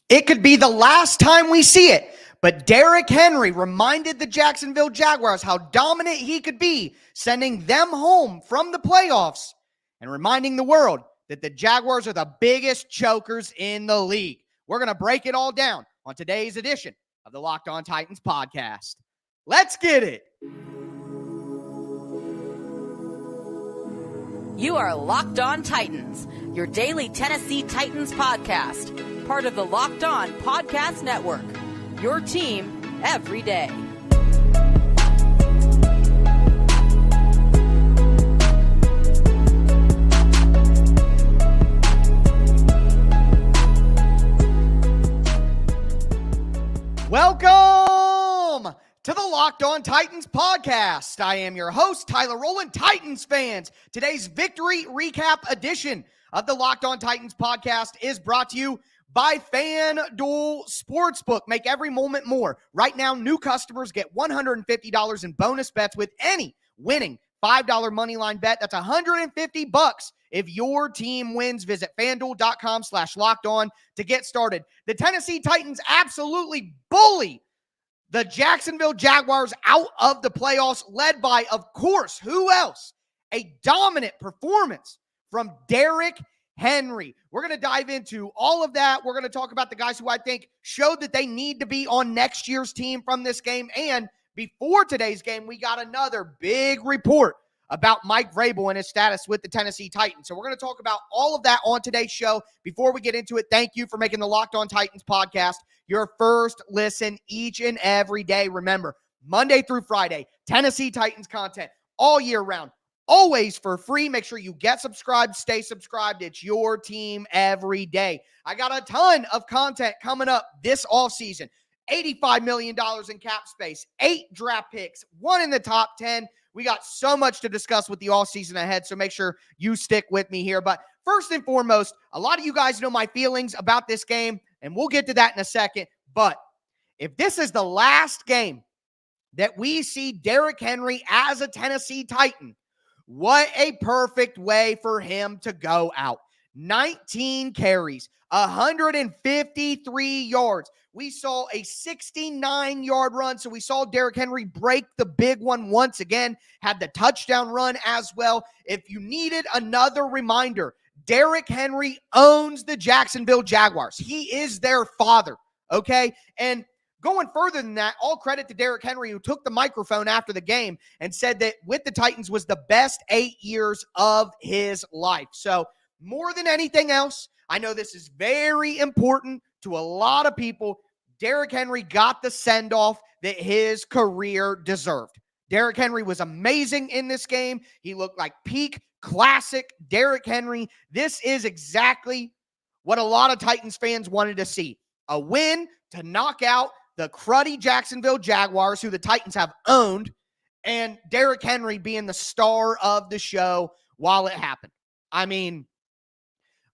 It could be the last time we see it, but Derrick Henry reminded the Jacksonville Jaguars how dominant he could be, sending them home from the playoffs and reminding the world that the Jaguars are the biggest chokers in the league. We're going to break it all down on today's edition of the Locked On Titans podcast. Let's get it. You are Locked On Titans, your daily Tennessee Titans podcast, part of the Locked On Podcast Network, your team every day. Welcome to the Locked On Titans podcast. I am your host, Tyler Rowland. Titans fans, today's victory recap edition of the Locked On Titans podcast is brought to you by FanDuel Sportsbook. Make every moment more. Right now, new customers get $150 in bonus bets with any winning $5 moneyline bet. That's $150 if your team wins. Visit FanDuel.com/LockedOn to get started. The Tennessee Titans absolutely bully the Jacksonville Jaguars out of the playoffs, led by, of course, who else? A dominant performance from Derrick Henry. We're going to dive into all of that. We're going to talk about the guys who I think showed that they need to be on next year's team from this game. And before today's game, we got another big report about Mike Vrabel and his status with the Tennessee Titans. So we're going to talk about all of that on today's show. Before we get into it, thank you for making the Locked On Titans podcast your first listen each and every day. Remember, Monday through Friday, Tennessee Titans content all year round, always for free. Make sure you get subscribed, stay subscribed. It's your team every day. I got a ton of content coming up this offseason. $85 million in cap space, 8 draft picks, 1 in the top 10. We got so much to discuss with the offseason ahead, so make sure you stick with me here. But first and foremost, a lot of you guys know my feelings about this game, and we'll get to that in a second. But if this is the last game that we see Derrick Henry as a Tennessee Titan, what a perfect way for him to go out. 19 carries, 153 yards. We saw a 69-yard run, so we saw Derrick Henry break the big one once again, had the touchdown run as well. If you needed another reminder, Derrick Henry owns the Jacksonville Jaguars. He is their father, okay? And going further than that, all credit to Derrick Henry, who took the microphone after the game and said that with the Titans was the best 8 years of his life. So more than anything else, I know this is very important to a lot of people. Derrick Henry got the send-off that his career deserved. Derrick Henry was amazing in this game. He looked like peak classic Derrick Henry. This is exactly what a lot of Titans fans wanted to see. A win to knock out the cruddy Jacksonville Jaguars, who the Titans have owned, and Derrick Henry being the star of the show while it happened. I mean,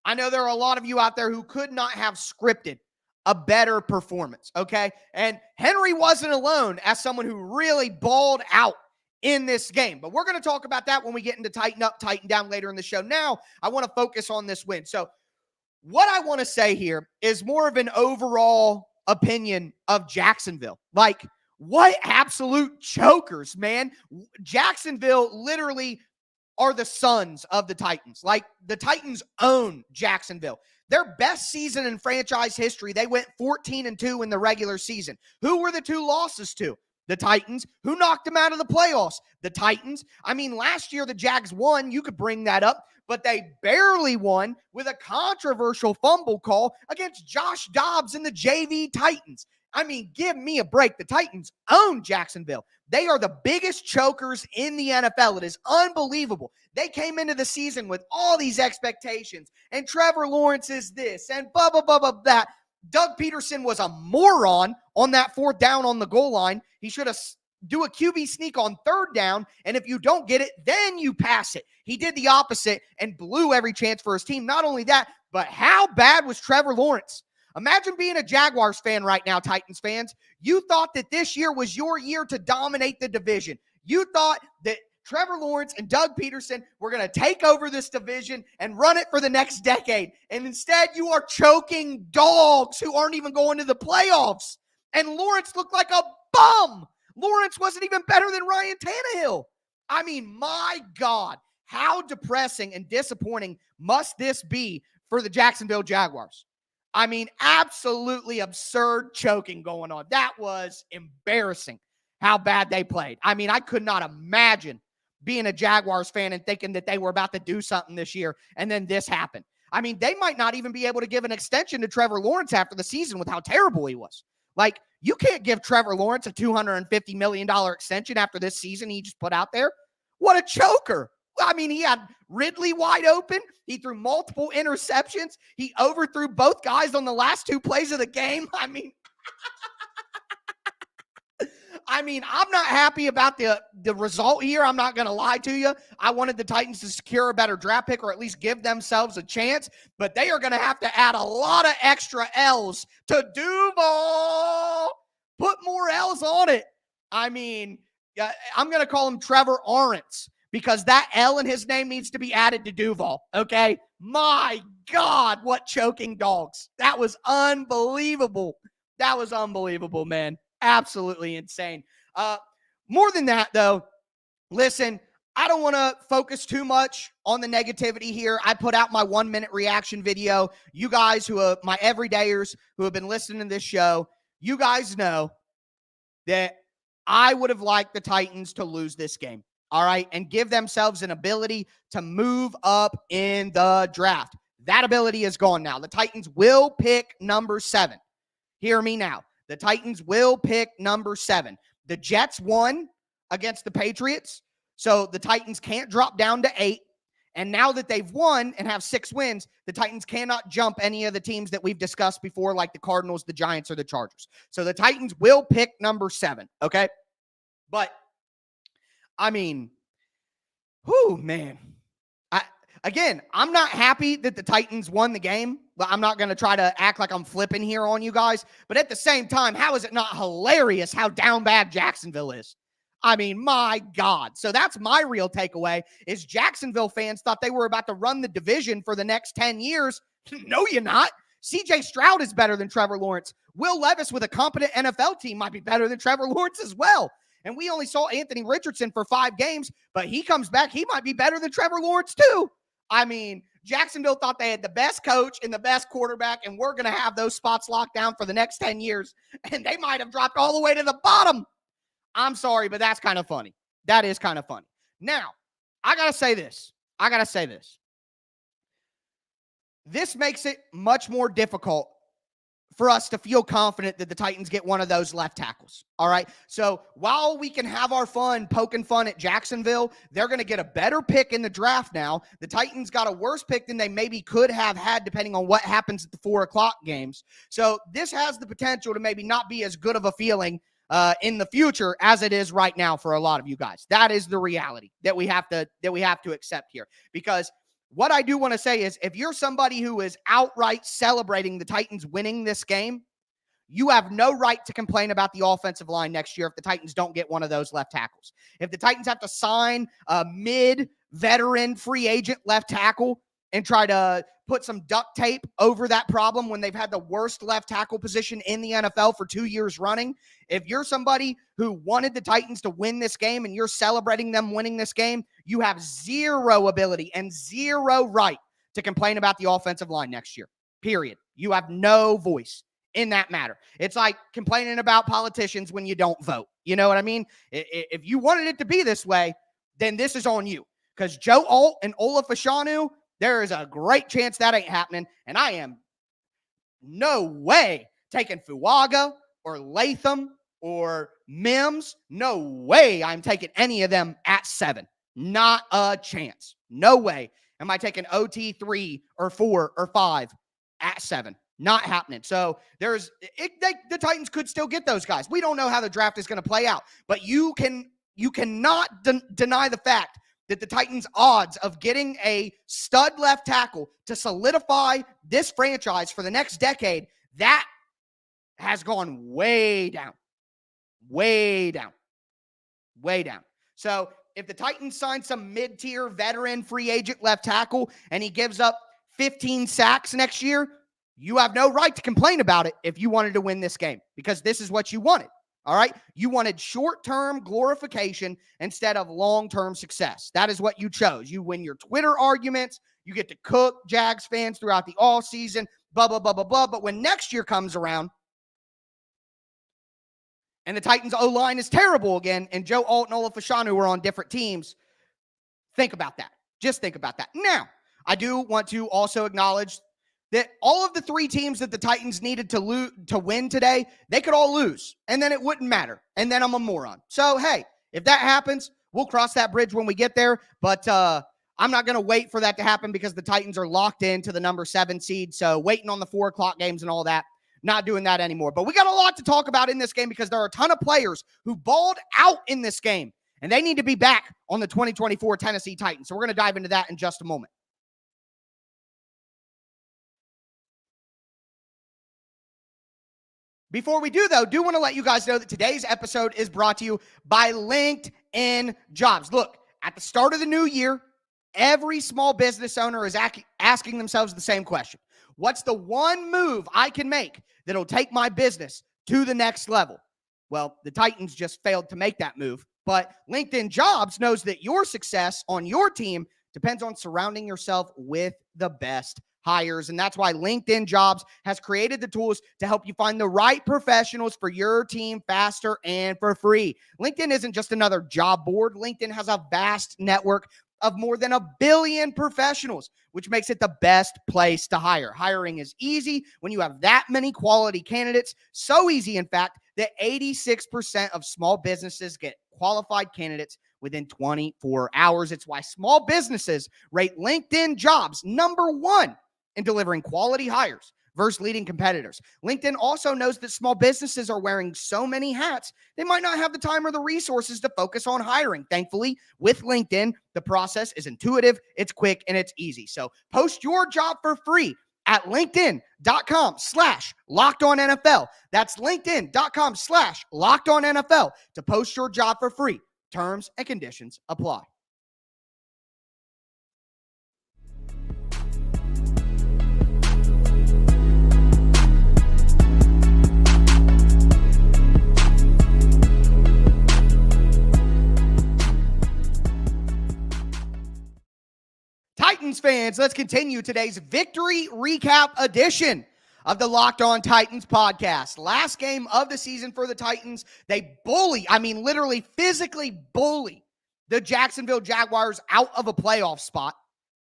I know there are a lot of you out there who could not have scripted a better performance, okay? And Henry wasn't alone as someone who really balled out in this game. But we're going to talk about that when we get into Tighten Up, Tighten Down later in the show. Now, I want to focus on this win. So what I want to say here is more of an overall opinion of Jacksonville. Like, what absolute chokers, man. Jacksonville literally are the sons of the Titans. Like, the Titans own Jacksonville. Their best season in franchise history, they went 14-2 in the regular season. Who were the 2 losses to? The Titans. Who knocked them out of the playoffs? The Titans. I mean, last year the Jags won. You could bring that up, but they barely won with a controversial fumble call against Josh Dobbs and the JV Titans. I mean, give me a break. The Titans own Jacksonville. They are the biggest chokers in the NFL. It is unbelievable. They came into the season with all these expectations, and Trevor Lawrence is this, and blah, blah, blah, blah, that. Doug Peterson was a moron on that 4th down on the goal line. He should have do a QB sneak on 3rd down, and if you don't get it, then you pass it. He did the opposite and blew every chance for his team. Not only that, but how bad was Trevor Lawrence? Imagine being a Jaguars fan right now, Titans fans. You thought that this year was your year to dominate the division. You thought that Trevor Lawrence and Doug Peterson were going to take over this division and run it for the next decade. And instead, you are choking dogs who aren't even going to the playoffs. And Lawrence looked like a bum. Lawrence wasn't even better than Ryan Tannehill. I mean, my God, how depressing and disappointing must this be for the Jacksonville Jaguars? I mean, absolutely absurd choking going on. That was embarrassing how bad they played. I mean, I could not imagine being a Jaguars fan and thinking that they were about to do something this year, and then this happened. I mean, they might not even be able to give an extension to Trevor Lawrence after the season with how terrible he was. Like, you can't give Trevor Lawrence a $250 million extension after this season he just put out there. What a choker. I mean, he had Ridley wide open. He threw multiple interceptions. He overthrew both guys on the last two plays of the game. I mean, I'm not happy about the result here. I'm not going to lie to you. I wanted the Titans to secure a better draft pick or at least give themselves a chance, but they are going to have to add a lot of extra L's to Duval. Put more L's on it. I mean, I'm going to call him Trevor Lawrence, because that L in his name needs to be added to Duval, okay? My God, what choking dogs. That was unbelievable. That was unbelievable, man. Absolutely insane. More than that, though, listen, I don't want to focus too much on the negativity here. I put out my 1-minute reaction video. You guys who are my everydayers who have been listening to this show, you guys know that I would have liked the Titans to lose this game. All right, and give themselves an ability to move up in the draft. That ability is gone now. The Titans will pick number 7. Hear me now. The Titans will pick number 7. The Jets won against the Patriots, so the Titans can't drop down to 8. And now that they've won and have 6 wins, the Titans cannot jump any of the teams that we've discussed before, like the Cardinals, the Giants, or the Chargers. So the Titans will pick number 7, okay? But I mean, man. I'm not happy that the Titans won the game. But I'm not going to try to act like I'm flipping here on you guys. But at the same time, how is it not hilarious how down bad Jacksonville is? I mean, my God. So that's my real takeaway is Jacksonville fans thought they were about to run the division for the next 10 years. No, you're not. CJ Stroud is better than Trevor Lawrence. Will Levis with a competent NFL team might be better than Trevor Lawrence as well. And we only saw Anthony Richardson for 5 games, but he comes back. He might be better than Trevor Lawrence too. I mean, Jacksonville thought they had the best coach and the best quarterback, and we're going to have those spots locked down for the next 10 years. And they might have dropped all the way to the bottom. I'm sorry, but that's kind of funny. That is kind of funny. Now, I got to say this. This makes it much more difficult for us to feel confident that the Titans get one of those left tackles. All right. So while we can have our fun poking fun at Jacksonville, they're going to get a better pick in the draft now. The Titans got a worse pick than they maybe could have had depending on what happens at the 4:00 games. So this has the potential to maybe not be as good of a feeling in the future as it is right now for a lot of you guys. That is the reality that we have to accept here. Because what I do want to say is if you're somebody who is outright celebrating the Titans winning this game, you have no right to complain about the offensive line next year if the Titans don't get one of those left tackles. If the Titans have to sign a mid-veteran free agent left tackle and try to put some duct tape over that problem when they've had the worst left tackle position in the NFL for 2 years running, if you're somebody who wanted the Titans to win this game and you're celebrating them winning this game, you have zero ability and zero right to complain about the offensive line next year, period. You have no voice in that matter. It's like complaining about politicians when you don't vote. You know what I mean? If you wanted it to be this way, then this is on you. Because Joe Alt and Ola Fashanu, there is a great chance that ain't happening. And I am no way taking Fuaga or Latham or Mims. No way I'm taking any of them at 7. Not a chance. No way am I taking OT 3 or 4 or 5 at 7. Not happening. So the Titans could still get those guys. We don't know how the draft is going to play out, but you cannot deny the fact that the Titans' odds of getting a stud left tackle to solidify this franchise for the next decade, that has gone way down. Way down. Way down. So if the Titans sign some mid-tier veteran free agent left tackle and he gives up 15 sacks next year, you have no right to complain about it if you wanted to win this game, because this is what you wanted. All right. You wanted short-term glorification instead of long-term success. That is what you chose. You win your Twitter arguments. You get to cook Jags fans throughout the all season, blah, blah, blah, blah, blah. But when next year comes around and the Titans O-line is terrible again, and Joe Alt and Olaf Fashanu are on different teams, think about that. Just think about that. Now, I do want to also acknowledge that all of the three teams that the Titans needed to win today, they could all lose, and then it wouldn't matter, and then I'm a moron. So, hey, if that happens, we'll cross that bridge when we get there, but I'm not going to wait for that to happen because the Titans are locked into the number 7 seed, so waiting on the 4 o'clock games and all that, not doing that anymore. But we got a lot to talk about in this game because there are a ton of players who balled out in this game, and they need to be back on the 2024 Tennessee Titans, so we're going to dive into that in just a moment. Before we do, though, do want to let you guys know that today's episode is brought to you by LinkedIn Jobs. Look, at the start of the new year, every small business owner is asking themselves the same question. What's the one move I can make that'll take my business to the next level? Well, the Titans just failed to make that move, but LinkedIn Jobs knows that your success on your team depends on surrounding yourself with the best hires. And that's why LinkedIn Jobs has created the tools to help you find the right professionals for your team faster and for free. LinkedIn isn't just another job board. LinkedIn has a vast network of more than 1 billion professionals, which makes it the best place to hire. Hiring is easy when you have that many quality candidates. So easy, in fact, that 86% of small businesses get qualified candidates within 24 hours. It's why small businesses rate LinkedIn Jobs number 1 in delivering quality hires versus leading competitors. LinkedIn also knows that small businesses are wearing so many hats, they might not have the time or the resources to focus on hiring. Thankfully, with LinkedIn, the process is intuitive, it's quick, and it's easy. So post your job for free at linkedin.com/LockedOnNFL. That's linkedin.com/LockedOnNFL to post your job for free. Terms and conditions apply. Titans fans, let's continue today's victory recap edition of the Locked On Titans podcast. Last game of the season for the Titans. They literally physically bully the Jacksonville Jaguars out of a playoff spot.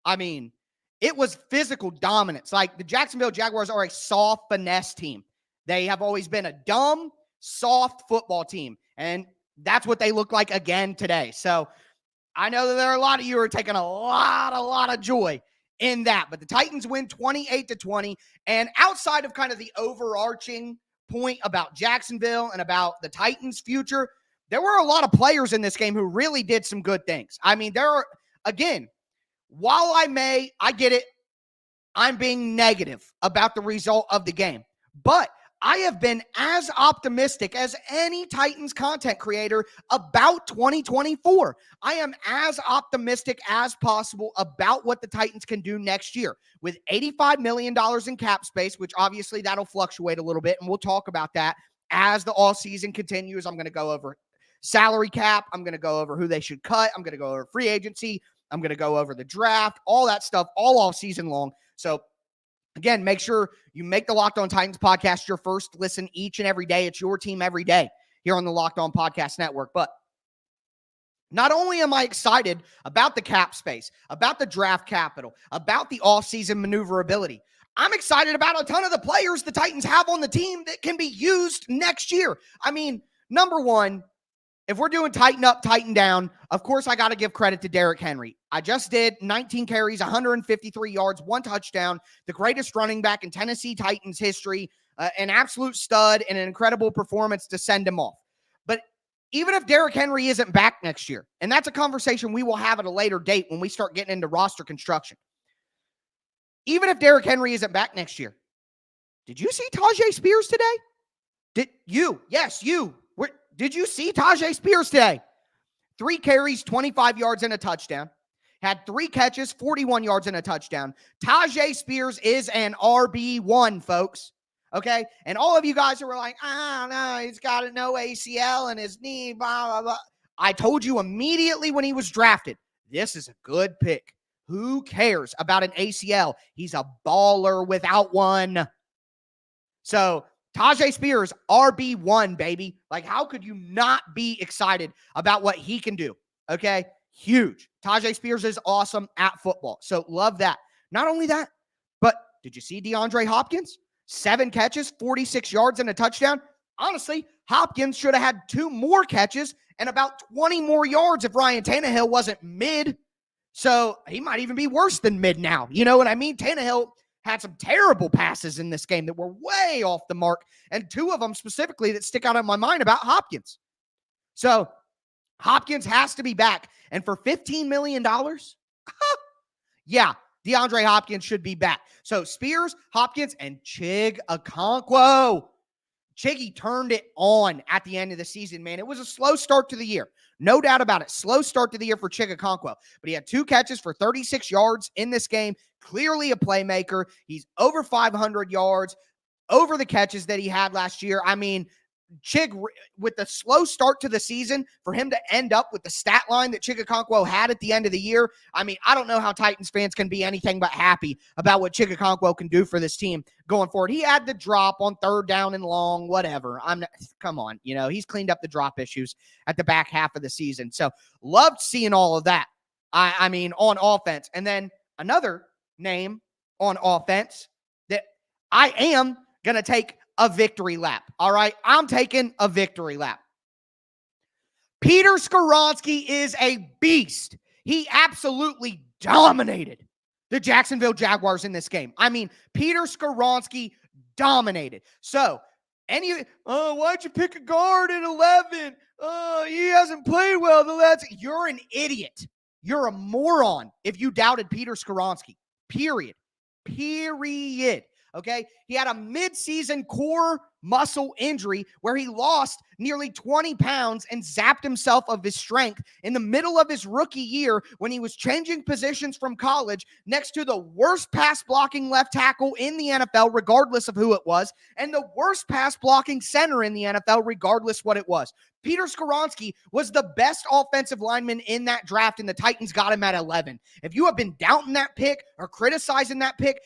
It was physical dominance. Like, the Jacksonville Jaguars are a soft finesse team. They have always been a dumb, soft football team, and that's what they look like again today. So I know that there are a lot of you who are taking a lot of joy in that, but the Titans win 28-20. And outside of kind of the overarching point about Jacksonville and about the Titans' future, there were a lot of players in this game who really did some good things. There are, again, while I get it, I'm being negative about the result of the game, but I have been as optimistic as any Titans content creator about 2024. I am as optimistic as possible about what the Titans can do next year with $85 million in cap space, which obviously that'll fluctuate a little bit, and we'll talk about that as the all season continues. I'm going to go over salary cap. I'm going to go over who they should cut. I'm going to go over free agency. I'm going to go over the draft, all that stuff, all off season long. So again, make sure you make the Locked On Titans podcast your first listen each and every day. It's your team every day here on the Locked On Podcast Network. But not only am I excited about the cap space, about the draft capital, about the offseason maneuverability, I'm excited about a ton of the players the Titans have on the team that can be used next year. Number one, if we're doing tighten up, tighten down, of course I got to give credit to Derrick Henry. I just did 19 carries, 153 yards, 1 touchdown, the greatest running back in Tennessee Titans history, an absolute stud and an incredible performance to send him off. But even if Derrick Henry isn't back next year, and that's a conversation we will have at a later date when we start getting into roster construction. Even if Derrick Henry isn't back next year, did you see Tajay Spears today? Did you see Tajay Spears today? 3 carries, 25 yards and a touchdown. Had 3 catches, 41 yards and a touchdown. Tyjae Spears is an RB1, folks. Okay? And all of you guys who were like, no, he's got no ACL in his knee, blah, blah, blah. I told you immediately when he was drafted, this is a good pick. Who cares about an ACL? He's a baller without one. So, Tyjae Spears, RB1, baby. Like, how could you not be excited about what he can do? Okay? Huge. Tyjae Spears is awesome at football. So, love that. Not only that, but did you see DeAndre Hopkins? 7 catches, 46 yards, and a touchdown. Honestly, Hopkins should have had 2 more catches and about 20 more yards if Ryan Tannehill wasn't mid. So he might even be worse than mid now. You know what I mean? Tannehill had some terrible passes in this game that were way off the mark, and 2 of them specifically that stick out in my mind about Hopkins. So Hopkins has to be back. And for $15 million, yeah, DeAndre Hopkins should be back. So Spears, Hopkins, and Chig Okonkwo. Chiggy turned it on at the end of the season, man. It was a slow start to the year. No doubt about it. Slow start to the year for Chig Okonkwo. But he had 2 catches for 36 yards in this game. Clearly a playmaker. He's over 500 yards, over the catches that he had last year. I mean, Chig, with the slow start to the season, for him to end up with the stat line that Chig Okonkwo had at the end of the year, I mean, I don't know how Titans fans can be anything but happy about what Chig Okonkwo can do for this team going forward. He had the drop on 3rd down and long, whatever. Come on, he's cleaned up the drop issues at the back half of the season. So loved seeing all of that. I mean, on offense. And then another name on offense that I am going to take a victory lap. All right. I'm taking a victory lap. Peter Skoronski is a beast. He absolutely dominated the Jacksonville Jaguars in this game. I mean, Peter Skoronski dominated. So, why'd you pick a guard at 11? He hasn't played well the last. You're an idiot. You're a moron if you doubted Peter Skoronski. Period. Okay, he had a mid-season core muscle injury where he lost nearly 20 pounds and zapped himself of his strength in the middle of his rookie year when he was changing positions from college next to the worst pass-blocking left tackle in the NFL, regardless of who it was, and the worst pass-blocking center in the NFL, regardless what it was. Peter Skoronski was the best offensive lineman in that draft, and the Titans got him at 11. If you have been doubting that pick or criticizing that pick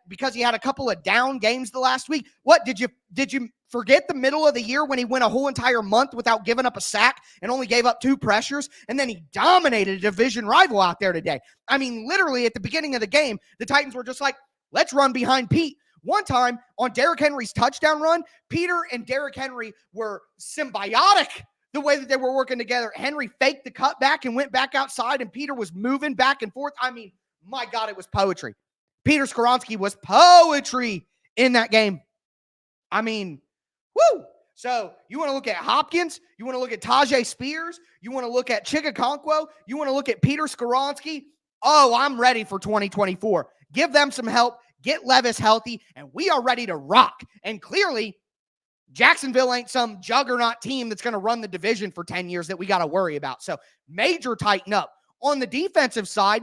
because he had a couple of down games the last week, what did you forget the middle of the year when he went a whole entire month without giving up a sack and only gave up 2 pressures, and then he dominated a division rival out there today? I mean, literally at the beginning of the game, the Titans were just like, let's run behind Pete. One time on Derrick Henry's touchdown run, Peter and Derrick Henry were symbiotic the way that they were working together. Henry faked the cutback and went back outside, and Peter was moving back and forth. I mean, my God, it was poetry. Peter Skoronski was poetry in that game. I mean, woo! So you want to look at Hopkins, you want to look at Tyjae Spears, you want to look at Chig Okonkwo, you want to look at Peter Skoronski. Oh, I'm ready for 2024. Give them some help. Get Levis healthy, and we are ready to rock. And clearly, Jacksonville ain't some juggernaut team that's going to run the division for 10 years that we got to worry about. So major tighten up. On the defensive side,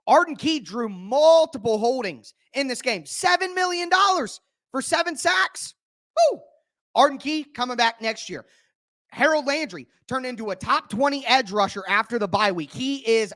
Arden Key drew multiple holdings in this game. $7 million for 7 sacks. Woo! Arden Key coming back next year. Harold Landry turned into a top 20 edge rusher after the bye week. He is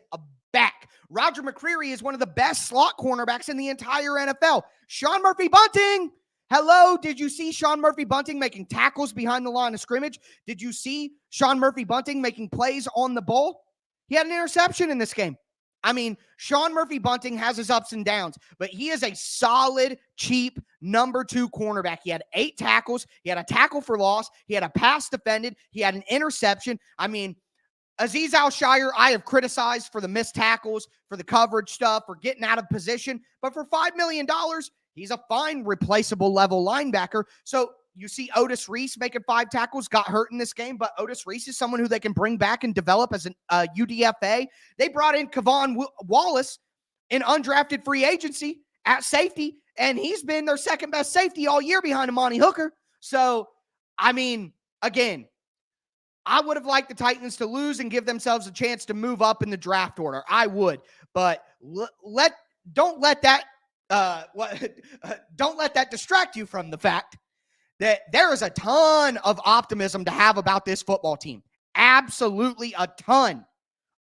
back. Roger McCreary is one of the best slot cornerbacks in the entire NFL. Sean Murphy-Bunting. Hello. Did you see Sean Murphy-Bunting making tackles behind the line of scrimmage? Did you see Sean Murphy-Bunting making plays on the ball? He had an interception in this game. I mean, Sean Murphy-Bunting has his ups and downs, but he is a solid, cheap number 2 cornerback. He had 8 tackles. He had a tackle for loss. He had a pass defended. He had an interception. I mean, Azeez Al-Shire, I have criticized for the missed tackles, for the coverage stuff, for getting out of position. But for $5 million, he's a fine replaceable level linebacker. So you see Otis Reese making 5 tackles, got hurt in this game, but Otis Reese is someone who they can bring back and develop as an UDFA. They brought in Kevon Wallace in undrafted free agency at safety, and he's been their second best safety all year behind Amani Hooker. So, I mean, again, I would have liked the Titans to lose and give themselves a chance to move up in the draft order. I would, but don't let that distract you from the fact that there is a ton of optimism to have about this football team. Absolutely a ton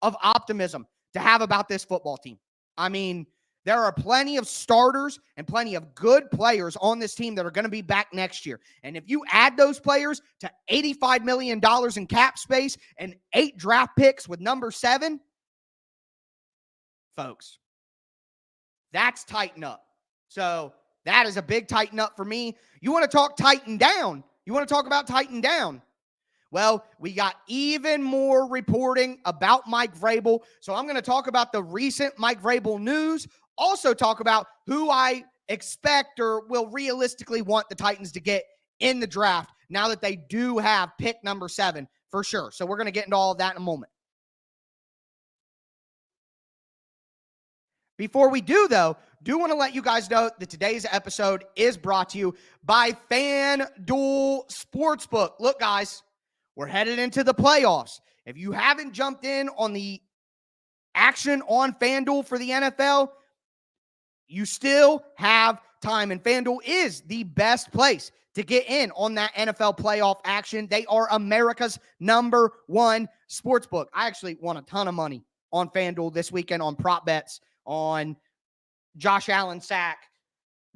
of optimism to have about this football team. I mean, there are plenty of starters and plenty of good players on this team that are going to be back next year. And if you add those players to $85 million in cap space and 8 draft picks with number 7, folks, that's tighten up. So that is a big tighten up for me. You want to talk tighten down? You want to talk about tighten down? Well, we got even more reporting about Mike Vrabel. So I'm going to talk about the recent Mike Vrabel news. Also talk about who I expect or will realistically want the Titans to get in the draft now that they do have pick number 7 for sure. So we're going to get into all of that in a moment. Before we do, though, do want to let you guys know that today's episode is brought to you by FanDuel Sportsbook. Look, guys, we're headed into the playoffs. If you haven't jumped in on the action on FanDuel for the NFL, you still have time. And FanDuel is the best place to get in on that NFL playoff action. They are America's number one sportsbook. I actually won a ton of money on FanDuel this weekend on prop bets on Josh Allen sack,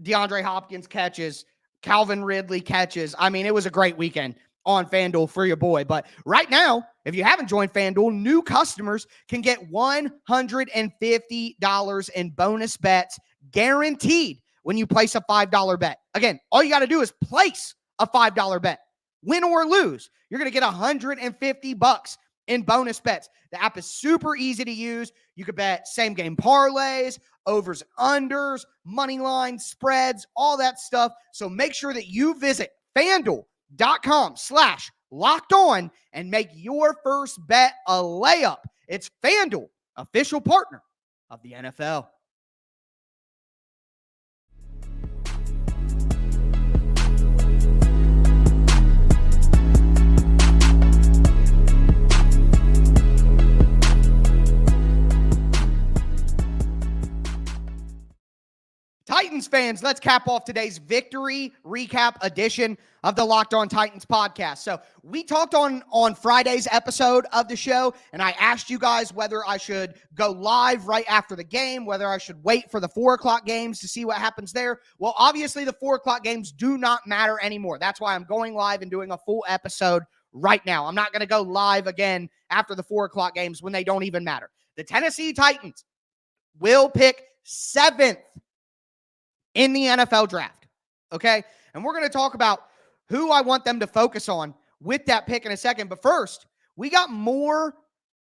DeAndre Hopkins catches, Calvin Ridley catches. I mean, it was a great weekend on FanDuel for your boy. But right now, if you haven't joined FanDuel, new customers can get $150 in bonus bets guaranteed when you place a $5 bet. Again, all you got to do is place a $5 bet. Win or lose, you're going to get $150 in bonus bets. The app is super easy to use. You could bet same game parlays, overs and unders, money lines, spreads, all that stuff. So make sure that you visit FanDuel.com/lockedon and make your first bet a layup. It's FanDuel, official partner of the NFL. Titans fans, let's cap off today's victory recap edition of the Locked On Titans podcast. So we talked on Friday's episode of the show, and I asked you guys whether I should go live right after the game, whether I should wait for the 4 o'clock games to see what happens there. Well, obviously the 4 o'clock games do not matter anymore. That's why I'm going live and doing a full episode right now. I'm not going to go live again after the 4 o'clock games when they don't even matter. The Tennessee Titans will pick 7th in the NFL draft, okay? And we're going to talk about who I want them to focus on with that pick in a second. But first, we got more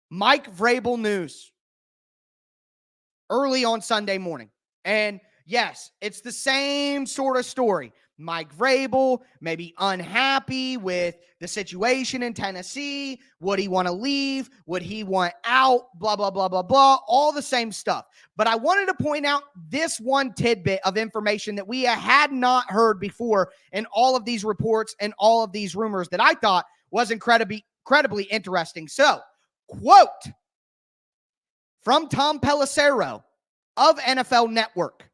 Mike Vrabel news early on Sunday morning. And yes, it's the same sort of story. Mike Vrabel may be unhappy with the situation in Tennessee. Would he want to leave? Would he want out? Blah, blah, blah, blah, blah. All the same stuff. But I wanted to point out this one tidbit of information that we had not heard before in all of these reports and all of these rumors that I thought was incredibly interesting. So, quote from Tom Pelissero of NFL Network: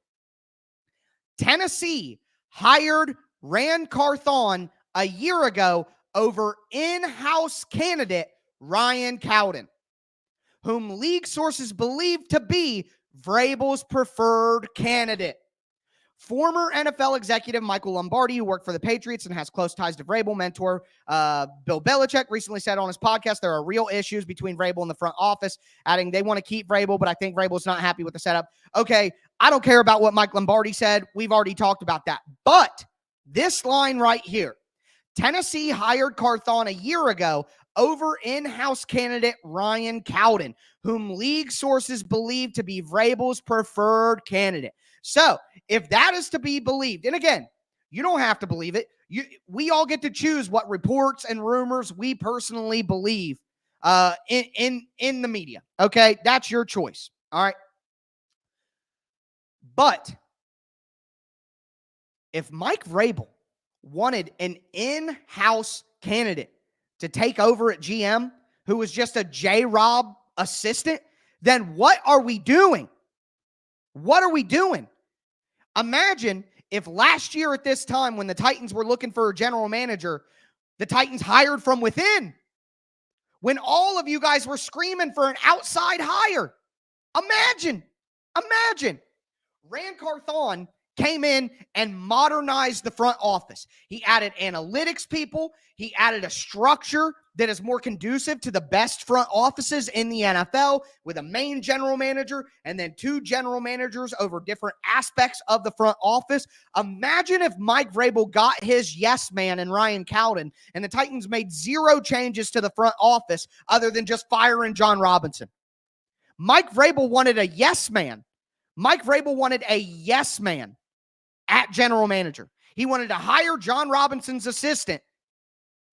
Tennessee hired Rand Carthon a year ago over in-house candidate Ryan Cowden, whom league sources believe to be Vrabel's preferred candidate. Former NFL executive Michael Lombardi, who worked for the Patriots and has close ties to Vrabel, mentor Bill Belichick, recently said on his podcast there are real issues between Vrabel and the front office, adding they want to keep Vrabel, but I think Vrabel's not happy with the setup. Okay, I don't care about what Mike Lombardi said. We've already talked about that. But this line right here: Tennessee hired Carthon a year ago over in-house candidate Ryan Cowden, whom league sources believe to be Vrabel's preferred candidate. So if that is to be believed, and again, you don't have to believe it. We all get to choose what reports and rumors we personally believe in the media. Okay, that's your choice. All right. But if Mike Vrabel wanted an in-house candidate to take over at GM, who was just a J-Rob assistant, then what are we doing? What are we doing? Imagine if last year at this time, when the Titans were looking for a general manager, the Titans hired from within. When all of you guys were screaming for an outside hire. Imagine. Rand Carthon came in and modernized the front office. He added analytics people. He added a structure that is more conducive to the best front offices in the NFL, with a main general manager and then 2 general managers over different aspects of the front office. Imagine if Mike Vrabel got his yes man in Ryan Cowden and the Titans made 0 changes to the front office other than just firing John Robinson. Mike Vrabel wanted a yes man. Mike Vrabel wanted a yes man at general manager. He wanted to hire John Robinson's assistant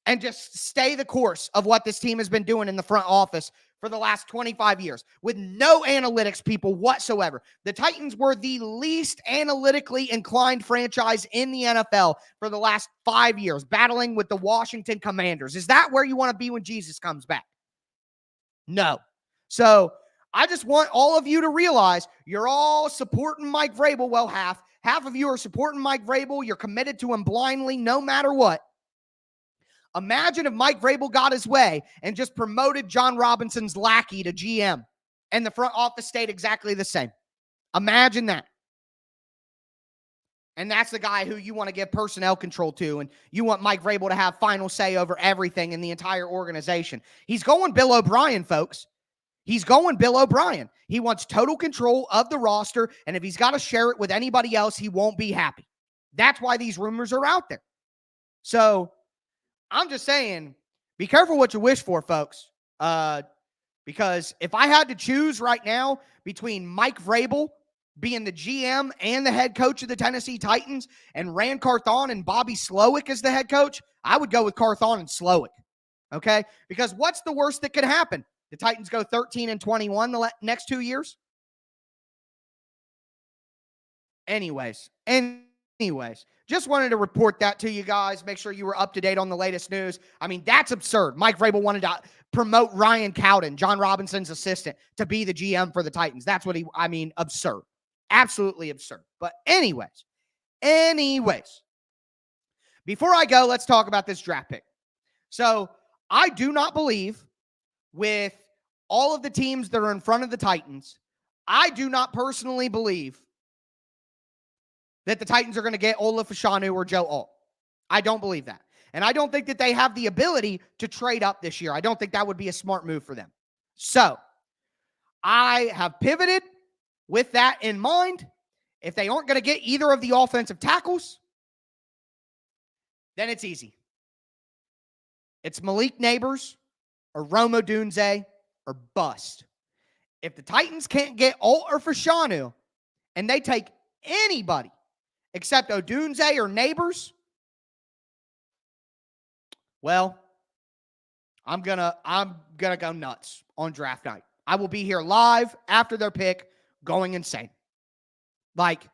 and just stay the course of what this team has been doing in the front office for the last 25 years with no analytics people whatsoever. The Titans were the least analytically inclined franchise in the NFL for the last 5 years, battling with the Washington Commanders. Is that where you want to be when Jesus comes back? No. So I just want all of you to realize you're all supporting Mike Vrabel. Well, half of you are supporting Mike Vrabel. You're committed to him blindly no matter what. Imagine if Mike Vrabel got his way and just promoted John Robinson's lackey to GM and the front office stayed exactly the same. Imagine that. And that's the guy who you want to give personnel control to, and you want Mike Vrabel to have final say over everything in the entire organization. He's going Bill O'Brien, folks. He's going Bill O'Brien. He wants total control of the roster, and if he's got to share it with anybody else, he won't be happy. That's why these rumors are out there. So I'm just saying, be careful what you wish for, folks. Because if I had to choose right now between Mike Vrabel being the GM and the head coach of the Tennessee Titans and Rand Carthon and Bobby Slowick as the head coach, I would go with Carthon and Slowick. Okay? Because what's the worst that could happen? The Titans go 13-21 the next 2 years? Anyways, just wanted to report that to you guys. Make sure you were up to date on the latest news. I mean, that's absurd. Mike Vrabel wanted to promote Ryan Cowden, John Robinson's assistant, to be the GM for the Titans. That's what absurd. Absolutely absurd. But anyways, before I go, let's talk about this draft pick. So I do not believe, with all of the teams that are in front of the Titans, I do not personally believe that the Titans are going to get Ola Fashanu or Joe Alt. I don't believe that. And I don't think that they have the ability to trade up this year. I don't think that would be a smart move for them. So I have pivoted with that in mind. If they aren't going to get either of the offensive tackles, then it's easy. It's Malik Neighbors or Rome Odunze or bust. If the Titans can't get Alt or Fashanu and they take anybody except Odunze or Neighbors, well, I'm gonna go nuts on draft night. I will be here live after their pick, going insane. Like,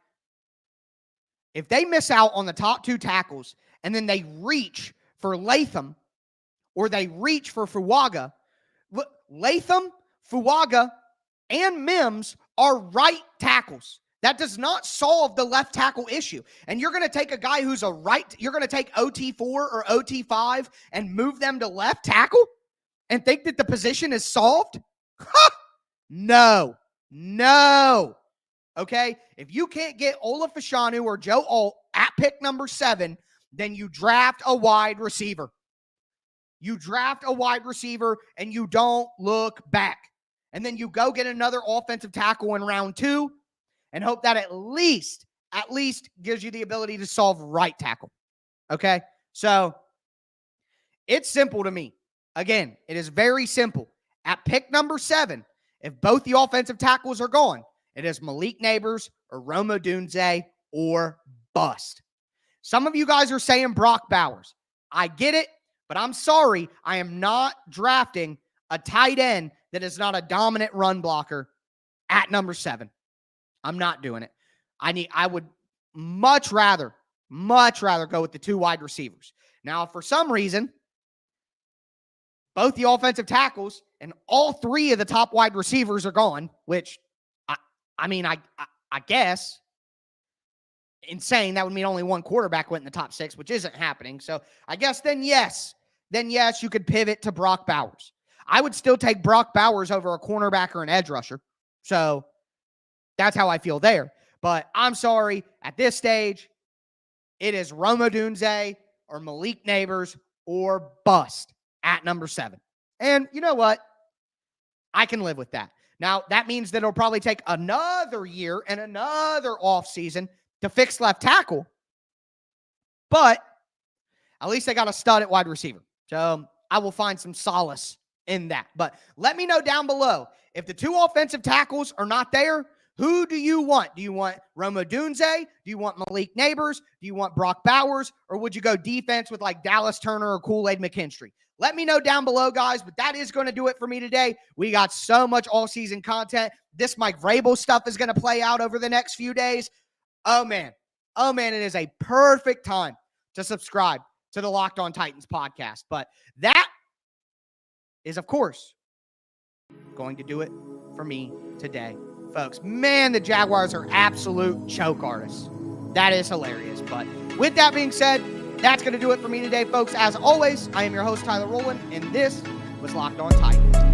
if they miss out on the top 2 tackles and then they reach for Latham or they reach for Fuaga, Latham, Fuaga, and Mims are right tackles. That does not solve the left tackle issue. And you're going to take a guy who's you're going to take OT4 or OT5 and move them to left tackle and think that the position is solved? No. Okay? If you can't get Ola Fashanu or Joe Alt at pick number 7, then you draft a wide receiver. You draft a wide receiver and you don't look back. And then you go get another offensive tackle in round 2 and hope that at least gives you the ability to solve right tackle. Okay? So it's simple to me. Again, it is very simple. At pick number 7, if both the offensive tackles are gone, it is Malik Neighbors or Rome Odunze or bust. Some of you guys are saying Brock Bowers. I get it, but I'm sorry. I am not drafting a tight end that is not a dominant run blocker at number 7. I'm not doing it. I would much rather go with the 2 wide receivers. Now, if for some reason both the offensive tackles and all three of the top wide receivers are gone, which I guess insane. That would mean only one quarterback went in the top 6, which isn't happening. So I guess then yes, you could pivot to Brock Bowers. I would still take Brock Bowers over a cornerback or an edge rusher. So that's how I feel there. But I'm sorry, at this stage, it is Rome Odunze or Malik Neighbors or bust at number 7. And you know what? I can live with that. Now, that means that it'll probably take another year and another offseason to fix left tackle. But at least they got a stud at wide receiver. So I will find some solace in that. But let me know down below, if the 2 offensive tackles are not there, who do you want? Do you want Rome Odunze? Do you want Malik Neighbors? Do you want Brock Bowers? Or would you go defense with like Dallas Turner or Kool-Aid McKinstry? Let me know down below, guys. But that is going to do it for me today. We got so much all-season content. This Mike Vrabel stuff is going to play out over the next few days. Oh, man. It is a perfect time to subscribe to the Locked On Titans podcast. But that is, of course, going to do it for me today. Folks, man, the Jaguars are absolute choke artists. That is hilarious. But with that being said, that's going to do it for me today, folks. As always, I am your host, Tyler Rowland, and this was Locked On Titans.